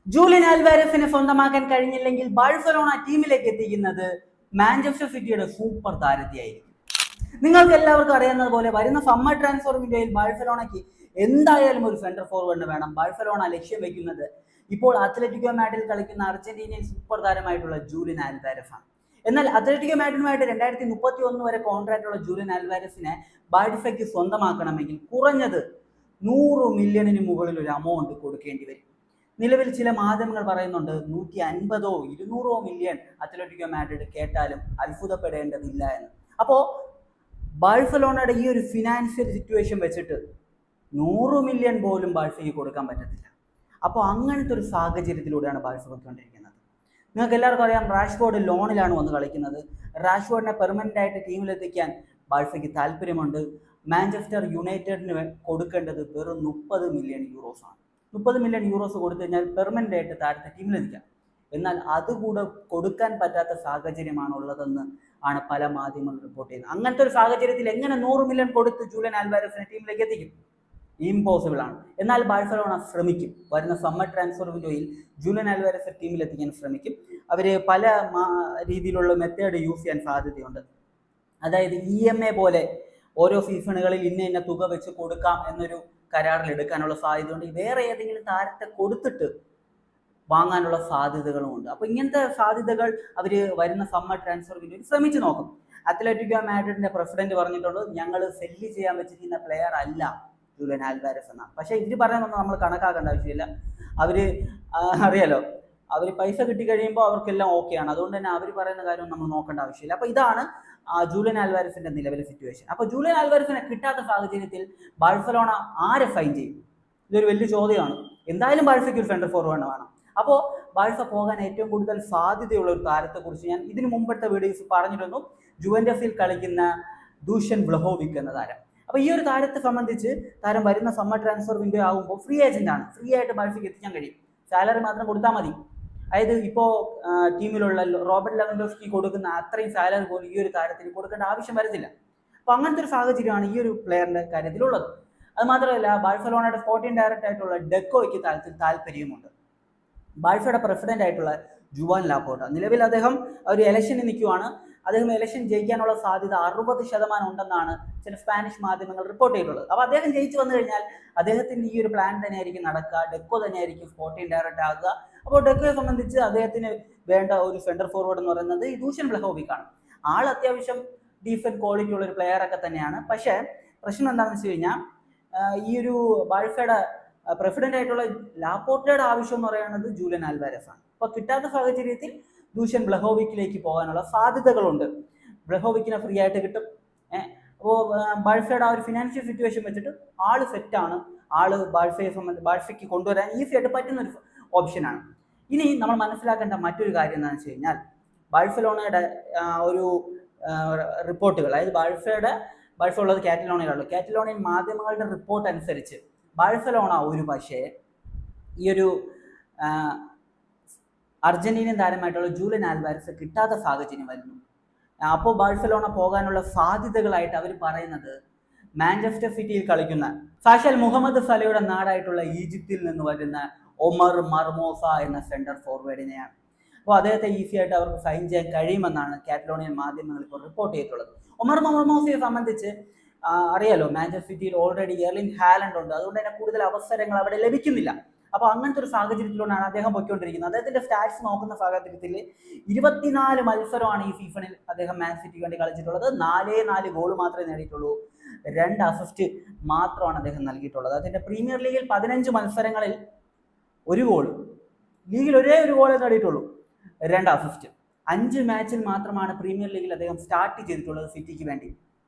Julian ആൽവാരസിനെ സ്വന്തമാക്കാൻ കഴിഞ്ഞില്ലെങ്കിൽ Barcelona ടീമിലേക്ക് എത്തിക്കുന്നത് മാഞ്ചസ്റ്റർ സിറ്റിയുടെ സൂപ്പർ താരത്തെയായിരിക്കും. നിങ്ങൾക്ക് എല്ലാവർക്കും അറിയുന്നത് പോലെ വരുന്ന സമ്മർ ട്രാൻസ്ഫർ വിൻഡോയിൽ ബാഴ്സലോണയ്ക്ക് എന്തായാലും ഒരു സെന്റർ ഫോർവേഡിന് വേണം. ബാഴ്സലോണ ലക്ഷ്യം വെക്കുന്നത് ഇപ്പോൾ അത്ലറ്റിക്കോ മാഡ്രിഡിൽ കളിക്കുന്ന അർജന്റീനിയൻ സൂപ്പർ താരമായിട്ടുള്ള ജൂലിയൻ ആൽവാരസ് ആണ്. എന്നാൽ അത്ലറ്റിക്കോ മാഡ്രിഡുമായിട്ട് 2031 വരെ കോൺട്രാക്ട് ഉള്ള ജൂലിയൻ ആൽവാരസിനെ ബാഴ്സയ്ക്ക് സ്വന്തമാക്കണമെങ്കിൽ കുറഞ്ഞത് 100 മില്യണിന് മുകളിൽ ഒരു എമൗണ്ട് കൊടുക്കേണ്ടി വരും. നിലവിൽ ചില മാധ്യമങ്ങൾ പറയുന്നുണ്ട് 150 200 മില്യൺ അത്ലറ്റിക്കോ മാഡ്രിഡ് കേട്ടാലും അത്ഭുതപ്പെടേണ്ടതില്ല എന്ന്. അപ്പോൾ ബാഴ്സലോണയുടെ ഈ ഒരു ഫിനാൻഷ്യൽ സിറ്റുവേഷൻ വെച്ചിട്ട് 100 മില്യൺ പോലും ബാഴ്സയ്ക്ക് കൊടുക്കാൻ പറ്റത്തില്ല. അപ്പോൾ അങ്ങനത്തെ ഒരു സാഹചര്യത്തിലൂടെയാണ് ബാഴ്സ പോയിക്കൊണ്ടിരിക്കുന്നത്. നിങ്ങൾക്ക് എല്ലാവർക്കും അറിയാം, റാഷ്ഫോർഡ് ലോണിലാണ് വന്ന് കളിക്കുന്നത്. റാഷ്ഫോർഡിനെ പെർമനന്റ് ആയിട്ട് ടീമിലെത്തിക്കാൻ ബാഴ്സയ്ക്ക് താല്പര്യമുണ്ട്. മാഞ്ചസ്റ്റർ യുണൈറ്റഡിന് കൊടുക്കേണ്ടത് വെറും 30 മില്യൺ യൂറോസ് ആണ്. 30 മില്യൺ യൂറോസ് കൊടുത്തു കഴിഞ്ഞാൽ പെർമനന്റ് ആയിട്ട് താരത്തെ ടീമിലെത്തിക്കാം. എന്നാൽ അതുകൂടെ കൊടുക്കാൻ പറ്റാത്ത സാഹചര്യമാണ് ഉള്ളതെന്ന് ആണ് പല മാധ്യമങ്ങളും റിപ്പോർട്ട് ചെയ്യുന്നത്. അങ്ങനത്തെ ഒരു സാഹചര്യത്തിൽ എങ്ങനെ 100 മില്യൺ കൊടുത്ത് ജൂലിയൻ ആൽവാരസിനെ ടീമിലേക്ക് എത്തിക്കും? ഇമ്പോസിബിൾ ആണ്. എന്നാൽ ബാഴ്സലോണ ശ്രമിക്കും. വരുന്ന സമ്മർ ട്രാൻസ്ഫർ വിൻഡോയിൽ ജൂലിയൻ ആൽവാരസ് ടീമിലെത്തിക്കാൻ ശ്രമിക്കും. അവർ പല രീതിയിലുള്ള മെത്തേഡ് യൂസ് ചെയ്യാൻ സാധ്യതയുണ്ട്. അതായത് EMA പോലെ ഓരോ സീസണുകളിൽ ഇന്ന തുക വെച്ച് കൊടുക്കാം എന്നൊരു കരാറിൽ എടുക്കാനുള്ള സാധ്യതയുണ്ട്. വേറെ ഏതെങ്കിലും താരത്തെ കൊടുത്തിട്ട് വാങ്ങാനുള്ള സാധ്യതകളുമുണ്ട്. അപ്പോൾ ഇങ്ങനത്തെ സാധ്യതകൾ അവർ വരുന്ന സമ്മർ ട്രാൻസ്ഫർ വിൻഡോയിൽ ശ്രമിച്ചു നോക്കും. അത്ലറ്റിക്കോ മാഡ്രിഡിന്റെ പ്രസിഡന്റ് പറഞ്ഞിട്ടുണ്ട്, ഞങ്ങൾ സെല്ല് ചെയ്യാൻ വെച്ചിരിക്കുന്ന പ്ലെയർ അല്ല ജൂലിയൻ ആൽവാരസ് എന്നാണ്. പക്ഷേ ഇവർ പറയുന്നതൊന്നും നമ്മൾ കണക്കാക്കേണ്ട ആവശ്യമില്ല. അവര് അറിയാലോ, അവർ പൈസ കിട്ടിക്കഴിയുമ്പോൾ അവർക്കെല്ലാം ഓക്കെയാണ്. അതുകൊണ്ട് തന്നെ അവർ പറയുന്ന കാര്യം നമ്മൾ നോക്കേണ്ട ആവശ്യമില്ല. അപ്പോൾ ഇതാണ് ജൂലിയൻ ആൽവാരസിന്റെ നിലവിലെ സിറ്റുവേഷൻ. അപ്പോൾ ജൂലിയൻ ആൽവാരസിനെ കിട്ടാത്ത സാഹചര്യത്തിൽ ബാഴ്സലോണ ആരെ സൈൻ ചെയ്യും? ഇതൊരു വലിയ ചോദ്യമാണ്. എന്തായാലും ബാഴ്സയ്ക്ക് ഒരു സെന്റർ ഫോർവേഡ് വേണം. അപ്പോൾ ബാഴ്സ പോകാൻ ഏറ്റവും കൂടുതൽ സാധ്യതയുള്ള ഒരു താരത്തെക്കുറിച്ച് ഞാൻ ഇതിനു മുമ്പത്തെ വീഡിയോസ് പറഞ്ഞിരുന്നു. ജുവന്റസിൽ കളിക്കുന്ന ദൂഷൻ വ്ലഹോവിക് എന്ന താരം. അപ്പോൾ ഈ ഒരു താരത്തെ സംബന്ധിച്ച് താരം വരുന്ന സമ്മർ ട്രാൻസ്ഫർ വിൻഡോ ആകുമ്പോൾ ഫ്രീ ഏജന്റ് ആണ്. ഫ്രീ ആയിട്ട് ബാഴ്സയ്ക്ക് എത്തിക്കാൻ കഴിയും. സാലറി മാത്രം കൊടുത്താൽ മതി. അതായത് ഇപ്പോൾ ടീമിലുള്ള റോബർട്ട് ലെവൻഡോസ്കി കൊടുക്കുന്ന അത്രയും സാലറി പോലും ഈ ഒരു താരത്തിന് കൊടുക്കേണ്ട ആവശ്യം വരത്തില്ല. അപ്പോൾ അങ്ങനത്തെ ഒരു സാഹചര്യമാണ് ഈ ഒരു പ്ലെയറിന്റെ കാര്യത്തിലുള്ളത്. അത് മാത്രമല്ല, ബാഴ്സലോണയുടെ സ്പോർട്ടിംഗ് ഡയറക്ടർ ആയിട്ടുള്ള ഡെക്കോയ്ക്ക് താല്പര്യമുണ്ട്. ബാഴ്സയുടെ പ്രസിഡന്റ് ആയിട്ടുള്ള ജുവാൻ ലാപ്പോർട്ട നിലവിൽ അദ്ദേഹം ഒരു ഇലക്ഷന് നിൽക്കുവാണ്. അദ്ദേഹം ഇലക്ഷൻ ജയിക്കാനുള്ള സാധ്യത 60% ഉണ്ടെന്നാണ് ചില സ്പാനിഷ് മാധ്യമങ്ങൾ റിപ്പോർട്ട് ചെയ്തിട്ടുള്ളത്. അപ്പോൾ അദ്ദേഹം ജയിച്ചു വന്നു കഴിഞ്ഞാൽ അദ്ദേഹത്തിന്റെ ഈ ഒരു പ്ലാൻ തന്നെയായിരിക്കും നടക്കുക. ഡെക്കോ തന്നെയായിരിക്കും സ്പോർട്ടിംഗ് ഡയറക്ടർ ആകുക. അപ്പോൾ ഡെക്കോയെ സംബന്ധിച്ച് അദ്ദേഹത്തിന് വേണ്ട ഒരു സെന്റർ ഫോർവേഡ് എന്ന് പറയുന്നത് ഈ ദൂഷൻ വ്ലഹോവിക് ആണ്. ആൾ അത്യാവശ്യം ഡീസന്റ് ക്വാളിറ്റി ഉള്ള ഒരു പ്ലെയർ ഒക്കെ തന്നെയാണ്. പക്ഷേ പ്രശ്നം എന്താണെന്ന് വെച്ച് കഴിഞ്ഞാൽ ഈ ഒരു ബാഴ്സയുടെ പ്രസിഡന്റ് ആയിട്ടുള്ള ലാപ്പോർട്ടയുടെ ആവശ്യം എന്ന് പറയുന്നത് ജൂലിയൻ ആൽവാരസ് ആണ്. അപ്പോൾ കിട്ടാത്ത സാഹചര്യത്തിൽ ദൂഷൻ വ്ലഹോവിക്കിലേക്ക് പോകാനുള്ള സാധ്യതകളുണ്ട്. വ്ലഹോവിക്കിനെ ഫ്രീ ആയിട്ട് കിട്ടും. അപ്പോൾ ബാഴ്സയുടെ ആ ഒരു ഫിനാൻഷ്യൽ സിറ്റുവേഷൻ വെച്ചിട്ട് ആള് സെറ്റാണ്. ആള് ബാഴ്സയ്ക്ക് കൊണ്ടുവരാൻ ഈസി ആയിട്ട് പറ്റുന്ന ഒരു ഓപ്ഷനാണ്. ഇനി നമ്മൾ മനസ്സിലാക്കേണ്ട മറ്റൊരു കാര്യം എന്താണെന്ന് വെച്ച് കഴിഞ്ഞാൽ, ബാഴ്സലോണയുടെ ഒരു റിപ്പോർട്ടുകൾ, അതായത് ബാഴ്സ ഉള്ളത് കാറ്റലോണിയയിലുള്ളത്. കാറ്റലോണിയൻ മാധ്യമങ്ങളുടെ റിപ്പോർട്ട് അനുസരിച്ച് ബാഴ്സലോണ ഒരു പക്ഷേ ഈ ഒരു അർജന്റീനിയൻ താരമായിട്ടുള്ള ജൂലിയൻ ആൽവാരസ് കിട്ടാത്ത സാഹചര്യം വരുന്നു. അപ്പോൾ ബാഴ്സലോണ പോകാനുള്ള സാധ്യതകളായിട്ട് അവർ പറയുന്നത് മാഞ്ചസ്റ്റർ സിറ്റിയിൽ കളിക്കുന്ന സാക്ഷാൽ മുഹമ്മദ് സലയുടെ നാടായിട്ടുള്ള ഈജിപ്തിൽ നിന്ന് വരുന്ന ഒമർ മർമോസ എന്ന സെന്റർ ഫോർവേഡിനെയാണ്. അപ്പോൾ അദ്ദേഹത്തെ ഈസി ആയിട്ട് അവർക്ക് സൈൻ ചെയ്യാൻ കഴിയുമെന്നാണ് കാറ്റലോണിയൻ മാധ്യമങ്ങൾ ഇപ്പോൾ റിപ്പോർട്ട് ചെയ്തിട്ടുള്ളത്. ഒമർ മർമോസയെ സംബന്ധിച്ച് അറിയാലോ, മാഞ്ചസ്റ്റർ സിറ്റിയിൽ ഓൾറെഡി എർലിംഗ് ഹാലൻഡ് ഉണ്ട്. അതുകൊണ്ട് തന്നെ കൂടുതൽ അവസരങ്ങൾ അവിടെ ലഭിക്കുന്നില്ല. അപ്പോൾ അങ്ങനത്തെ ഒരു സാഹചര്യത്തിലൂടെയാണ് അദ്ദേഹം പൊയ്ക്കൊണ്ടിരിക്കുന്നത്. അദ്ദേഹത്തിന്റെ സ്റ്റാറ്റ്സ് നോക്കുന്ന സാഹചര്യത്തിൽ 24 മത്സരമാണ് ഈ സീസണിൽ അദ്ദേഹം മാൻ സിറ്റിക്ക് വേണ്ടി കളിച്ചിട്ടുള്ളത്. 4 ഗോൾ മാത്രമേ നേടിയിട്ടുള്ളൂ. 2 അസിസ്റ്റ് മാത്രമാണ് അദ്ദേഹം നൽകിയിട്ടുള്ളത്. അതിന്റെ പ്രീമിയർ ലീഗിൽ 15 മത്സരങ്ങളിൽ 1 ഗോൾ, ലീഗിൽ ഒരേ ഒരു ഗോളേ നേടിയിട്ടുള്ളൂ, 2 അസിസ്റ്റ്. 5 മാച്ചിൽ മാത്രമാണ് പ്രീമിയർ ലീഗിൽ അദ്ദേഹം സ്റ്റാർട്ട് ചെയ്തിട്ടുള്ളത് സിറ്റിക്ക് വേണ്ടി.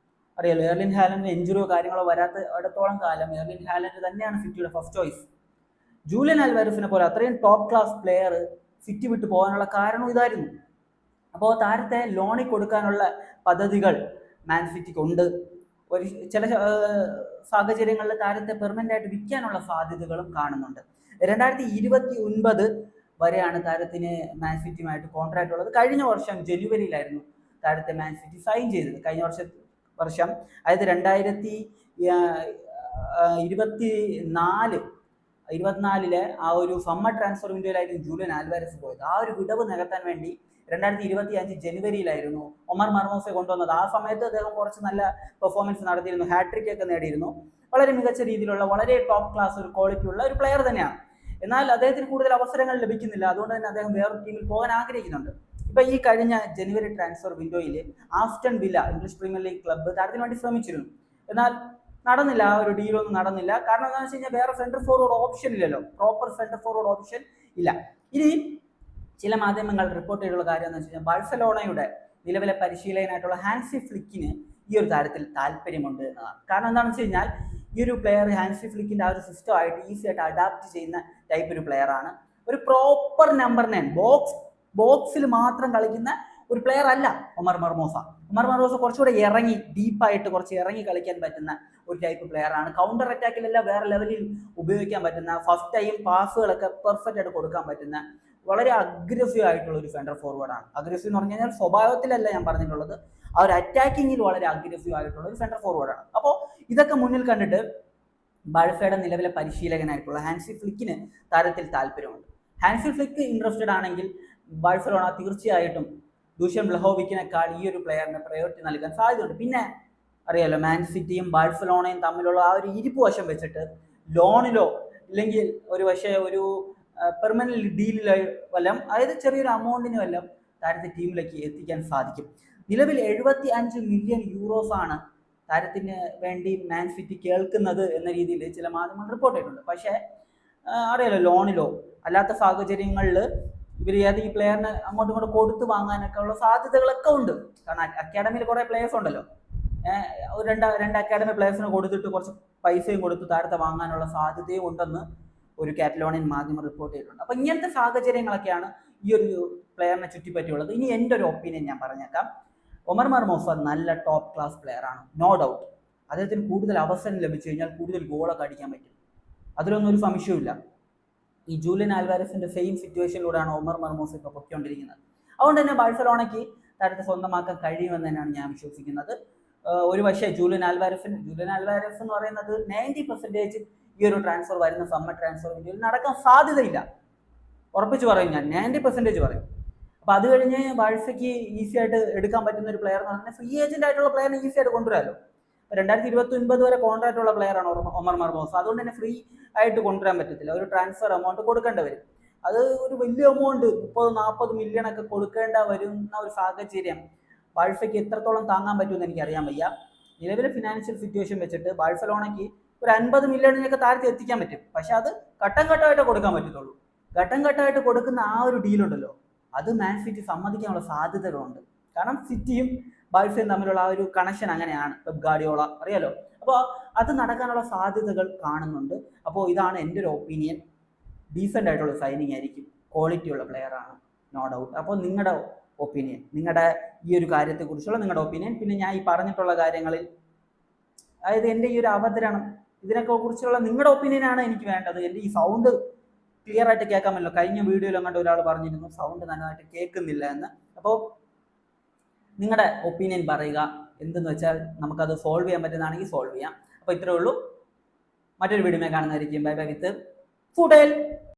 അറിയാലോ, എർലിംഗ് ഹാലൻഡിന് ഇഞ്ചുറിയോ കാര്യങ്ങളോ വരാത്ത അടുത്തോളം കാലം എർലിംഗ് ഹാലൻഡ് തന്നെയാണ് സിറ്റിയുടെ ഫസ്റ്റ് ചോയ്സ്. ജൂലിയൻ ആൽവാരസിനെ പോലെ അത്രയും ടോപ്പ് ക്ലാസ് പ്ലെയർ സിറ്റി വിട്ടു പോകാനുള്ള കാരണം ഇതായിരുന്നു. അപ്പോൾ താരത്തെ ലോണിൽ കൊടുക്കാനുള്ള പദ്ധതികൾ മാൻ സിറ്റിക്ക് ഉണ്ട്. ചില സാഹചര്യങ്ങളിൽ താരത്തെ പെർമനന്റ് ആയിട്ട് വിൽക്കാനുള്ള സാധ്യതകളും കാണുന്നുണ്ട്. 2029 വരെയാണ് താരത്തിന് മാൻ സിറ്റിയുമായിട്ട് കോൺട്രാക്ട് ഉള്ളത്. കഴിഞ്ഞ വർഷം ജനുവരിയിലായിരുന്നു താരത്തെ മാൻ സിറ്റി സൈൻ ചെയ്തത്. കഴിഞ്ഞ വർഷം അതായത് 2024 24-ലെ ആ ഒരു സമ്മർ ട്രാൻസ്ഫർ വിൻഡോയിലായിരുന്നു ജൂലിയൻ ആൽവാരസ് പോയത്. ആ ഒരു വിടവ് നികത്താൻ വേണ്ടി 2025 ജനുവരിയിലായിരുന്നു ഒമർ മർമോസെ കൊണ്ടുവന്നത്. ആ സമയത്ത് അദ്ദേഹം കുറച്ച് നല്ല പെർഫോമൻസ് നടത്തിയിരുന്നു, ഹാട്രിക് ഒക്കെ നേടിയിരുന്നു. വളരെ മികച്ച രീതിയിലുള്ള വളരെ ടോപ്പ് ക്ലാസ് ഒരു ക്വാളിറ്റി ഉള്ള ഒരു പ്ലെയർ തന്നെയാണ്. എന്നാൽ അദ്ദേഹത്തിന് കൂടുതൽ അവസരങ്ങൾ ലഭിക്കുന്നില്ല. അതുകൊണ്ട് തന്നെ അദ്ദേഹം വേറൊരു ടീമിൽ പോകാൻ ആഗ്രഹിക്കുന്നുണ്ട്. ഇപ്പൊ ഈ കഴിഞ്ഞ ജനുവരി ട്രാൻസ്ഫർ വിൻഡോയിൽ Aston villa, English premier league club താരത്തിന് വേണ്ടി ശ്രമിച്ചിരുന്നു. എന്നാൽ നടന്നില്ല, ആ ഒരു ഡീലൊന്നും നടന്നില്ല. കാരണം എന്താണെന്ന് വെച്ച് കഴിഞ്ഞാൽ വേറെ സെന്റർ ഫോർവേഡ് ഓപ്ഷൻ ഇല്ലല്ലോ, പ്രോപ്പർ സെന്റർ ഫോർവേഡ് ഓപ്ഷൻ ഇല്ല. ഇനി ചില മാധ്യമങ്ങൾ റിപ്പോർട്ട് ചെയ്തിട്ടുള്ള കാര്യം എന്ന് വെച്ച് കഴിഞ്ഞാൽ ബാഴ്സലോണയുടെ നിലവിലെ പരിശീലകനായിട്ടുള്ള ഹാൻസി ഫ്ലിക്കിന് ഈ ഒരു താരത്തിൽ താല്പര്യമുണ്ട് എന്നതാണ്. കാരണം എന്താണെന്ന് വെച്ച് കഴിഞ്ഞാൽ ഈ ഒരു പ്ലെയർ ഹാൻസി ഫ്ലിക്കിന്റെ ആ ഒരു സിസ്റ്റം ആയിട്ട് ഈസി ആയിട്ട് അഡാപ്റ്റ് ചെയ്യുന്ന ടൈപ്പ് ഒരു പ്ലെയർ ആണ്. ഒരു പ്രോപ്പർ നമ്പർ 9 ബോക്സിൽ മാത്രം കളിക്കുന്ന ഒരു പ്ലെയർ അല്ല ഒമർ മർമോസ. കുറച്ചുകൂടെ ഇറങ്ങി ഡീപ്പായിട്ട് കുറച്ച് ഇറങ്ങി കളിക്കാൻ പറ്റുന്ന ഒരു ടൈപ്പ് പ്ലെയർ ആണ്. കൗണ്ടർ അറ്റാക്കിലെല്ലാം വേറെ ലെവലിൽ ഉപയോഗിക്കാൻ പറ്റുന്ന, ഫസ്റ്റ് ടൈം പാസുകളൊക്കെ പെർഫെക്റ്റ് ആയിട്ട് കൊടുക്കാൻ പറ്റുന്ന വളരെ അഗ്രസീവ് ആയിട്ടുള്ള ഒരു സെന്റർ ഫോർവേഡ് ആണ്. അഗ്രസീവ് എന്ന് പറഞ്ഞു കഴിഞ്ഞാൽ സ്വഭാവത്തിലല്ല ഞാൻ പറഞ്ഞിട്ടുള്ളത്, ആ ഒരു അറ്റാക്കിങ്ങിൽ വളരെ അഗ്രസീവ് ആയിട്ടുള്ള ഒരു സെന്റർ ഫോർവേഡ് ആണ്. അപ്പോൾ ഇതൊക്കെ മുന്നിൽ കണ്ടിട്ട് ബാഴ്സയുടെ നിലവിലെ പരിശീലകനായിട്ടുള്ള ഹാൻസി ഫ്ലിക്കിന് താരത്തിൽ താല്പര്യമുണ്ട്. ഹാൻസി ഫ്ലിക്ക് ഇൻട്രസ്റ്റഡ് ആണെങ്കിൽ ബാഴ്സലോണ തീർച്ചയായിട്ടും ദൂഷ്യൻ വ്ലഹോവിക്കിനേക്കാൾ ഈ ഒരു പ്ലെയറിന് പ്രയോറിറ്റി നൽകാൻ സാധ്യതയുണ്ട്. പിന്നെ അറിയാലോ, മാൻ സിറ്റിയും ബാഴ്സലോണയും തമ്മിലുള്ള ആ ഒരു ഇരിപ്പ് വശം വെച്ചിട്ട് ലോണിലോ ഇല്ലെങ്കിൽ ഒരു പെർമനന്റ് ഡീലിലോ വല്ലതും, അതായത് ചെറിയൊരു അമൗണ്ടിന് വല്ലതും താരത്തെ ടീമിലേക്ക് എത്തിക്കാൻ സാധിക്കും. നിലവിൽ 75 മില്യൺ യൂറോസ് ആണ് താരത്തിന് വേണ്ടി മാൻ സിറ്റി കേൾക്കുന്നത് എന്ന രീതിയിൽ ചില മാധ്യമങ്ങൾ റിപ്പോർട്ട് ചെയ്തിട്ടുണ്ട്. പക്ഷേ അറിയാലോ, ലോണിലോ അല്ലാത്ത സാഹചര്യങ്ങളിൽ ഇവർ ഈ പ്ലെയറിനെ അങ്ങോട്ടും ഇങ്ങോട്ടും കൊടുത്ത് വാങ്ങാനൊക്കെ ഉള്ള സാധ്യതകളൊക്കെ ഉണ്ട്. കാരണം അക്കാഡമിയിൽ കുറേ പ്ലേയേഴ്സ് ഉണ്ടല്ലോ, രണ്ട് അക്കാഡമി പ്ലേയേഴ്സിനെ കൊടുത്തിട്ട് കുറച്ച് പൈസയും കൊടുത്ത് താരത്തെ വാങ്ങാനുള്ള സാധ്യതയും ഉണ്ടെന്ന് ഒരു കാറ്റലോണിയൻ മാധ്യമം റിപ്പോർട്ട് ചെയ്തിട്ടുണ്ട്. അപ്പം ഇങ്ങനത്തെ സാഹചര്യങ്ങളൊക്കെയാണ് ഈ ഒരു പ്ലെയറിനെ ചുറ്റിപ്പറ്റിയുള്ളത്. ഇനി എൻ്റെ ഒരു ഒപ്പീനിയൻ ഞാൻ പറഞ്ഞേക്കാം. ഒമർ മർമോസ നല്ല ടോപ്പ് ക്ലാസ് പ്ലെയർ ആണ്, നോ ഡൗട്ട്. അദ്ദേഹത്തിന് കൂടുതൽ അവസരം ലഭിച്ചു കഴിഞ്ഞാൽ കൂടുതൽ ഗോളൊക്കെ അടിക്കാൻ പറ്റും, അതിലൊന്നും ഒരു സംശയവുമില്ല. ഈ ജൂലിയൻ ആൽവാരസിന്റെ സെയിം സിറ്റുവേഷനിലൂടെയാണ് ഒമർ മർമോസ ഇപ്പോൾ പൊയ്ക്കൊണ്ടിരിക്കുന്നത്. അതുകൊണ്ട് തന്നെ ബാഴ്സലോണയ്ക്ക് താരത്തെ സ്വന്തമാക്കാൻ കഴിയുമെന്ന് തന്നെയാണ് ഞാൻ വിശ്വസിക്കുന്നത്. ഒരു പക്ഷേ ജൂലിയൻ ആൽവാരസ് എന്ന് പറയുന്നത് 90% ഈ ഒരു ട്രാൻസ്ഫർ വരുന്ന സമ്മർ ട്രാൻസ്ഫർ വിൻഡോയിൽ നടക്കാൻ സാധ്യതയില്ല. ഉറപ്പിച്ച് പറയും, ഞാൻ 90% പറയും. അപ്പോൾ അത് കഴിഞ്ഞ് ബാഴ്സയ്ക്ക് ഈസി ആയിട്ട് എടുക്കാൻ പറ്റുന്ന ഒരു പ്ലെയർ എന്ന് പറഞ്ഞാൽ ഫ്രീ ഏജന്റ് ആയിട്ടുള്ള പ്ലെയറിനെ ഈസി ആയിട്ട് കൊണ്ടുവരാമല്ലോ. 2029 വരെ കോൺട്രാക്ട് ഉള്ള പ്ലെയർ ആണ് ഒമർ മർമോസ. അതുകൊണ്ട് തന്നെ ഫ്രീ ആയിട്ട് കൊണ്ടുവരാൻ പറ്റത്തില്ല, ഒരു ട്രാൻസ്ഫർ എമൗണ്ട് കൊടുക്കേണ്ടി വരും. അത് ഒരു വലിയ എമൗണ്ട് 30-40 മില്യൺ ഒക്കെ കൊടുക്കേണ്ട വരുന്ന ഒരു സാഹചര്യം ബാഴ്സയ്ക്ക് എത്രത്തോളം താങ്ങാൻ പറ്റുമെന്ന് എനിക്കറിയാൻ വയ്യ. നിലവിലെ ഫിനാൻഷ്യൽ സിറ്റുവേഷൻ വെച്ചിട്ട് ബാഴ്സലോണയ്ക്ക് ഒരു 50 മില്യണിനൊക്കെ താരത്തെ എത്തിക്കാൻ പറ്റും. പക്ഷെ അത് ഘട്ടം ഘട്ടമായിട്ട് കൊടുക്കാൻ പറ്റത്തുള്ളൂ. ഘട്ടം ഘട്ടമായിട്ട് കൊടുക്കുന്ന ആ ഒരു ഡീലുണ്ടല്ലോ, അത് മാൻ സിറ്റി സമ്മതിക്കാനുള്ള സാധ്യതകളുണ്ട്. കാരണം സിറ്റിയും ബാഴ്സയും തമ്മിലുള്ള ആ ഒരു കണക്ഷൻ അങ്ങനെയാണ്, പെപ് ഗാർഡിയോള അറിയാലോ. അപ്പോൾ അത് നടക്കാനുള്ള സാധ്യതകൾ കാണുന്നുണ്ട്. അപ്പോൾ ഇതാണ് എൻ്റെ ഒരു ഒപ്പീനിയൻ. ഡീസൻ്റ് ആയിട്ടുള്ള സൈനിങ് ആയിരിക്കും, ക്വാളിറ്റി ഉള്ള പ്ലെയർ ആണ്, നോ ഡൗട്ട്. അപ്പോൾ നിങ്ങളുടെ ഒപ്പീനിയൻ, നിങ്ങളുടെ ഈ ഒരു കാര്യത്തെക്കുറിച്ചുള്ള നിങ്ങളുടെ ഒപ്പീനിയൻ, പിന്നെ ഞാൻ ഈ പറഞ്ഞിട്ടുള്ള കാര്യങ്ങളിൽ, അതായത് എൻ്റെ ഈ ഒരു അവതരണം, ഇതിനൊക്കെ കുറിച്ചുള്ള നിങ്ങളുടെ ഒപ്പീനിയനാണ് എനിക്ക് വേണ്ടത്. എൻ്റെ ഈ സൗണ്ട് ക്ലിയർ ആയിട്ട് കേൾക്കാമല്ലോ. കഴിഞ്ഞ വീഡിയോയിൽ അങ്ങോട്ട് ഒരാൾ പറഞ്ഞിരുന്നു സൗണ്ട് നന്നായിട്ട് കേൾക്കുന്നില്ല എന്ന്. അപ്പോൾ നിങ്ങളുടെ ഒപ്പീനിയൻ പറയുക. എന്തെന്ന് വെച്ചാൽ നമുക്കത് സോൾവ് ചെയ്യാൻ പറ്റുന്നതാണെങ്കിൽ സോൾവ് ചെയ്യാം. അപ്പോൾ ഇത്രയേ ഉള്ളൂ. മറ്റൊരു വീഡിയോ കാണുന്നതായിരിക്കും. ബൈ ബൈ വിത്ത് ഫുഡേൽ.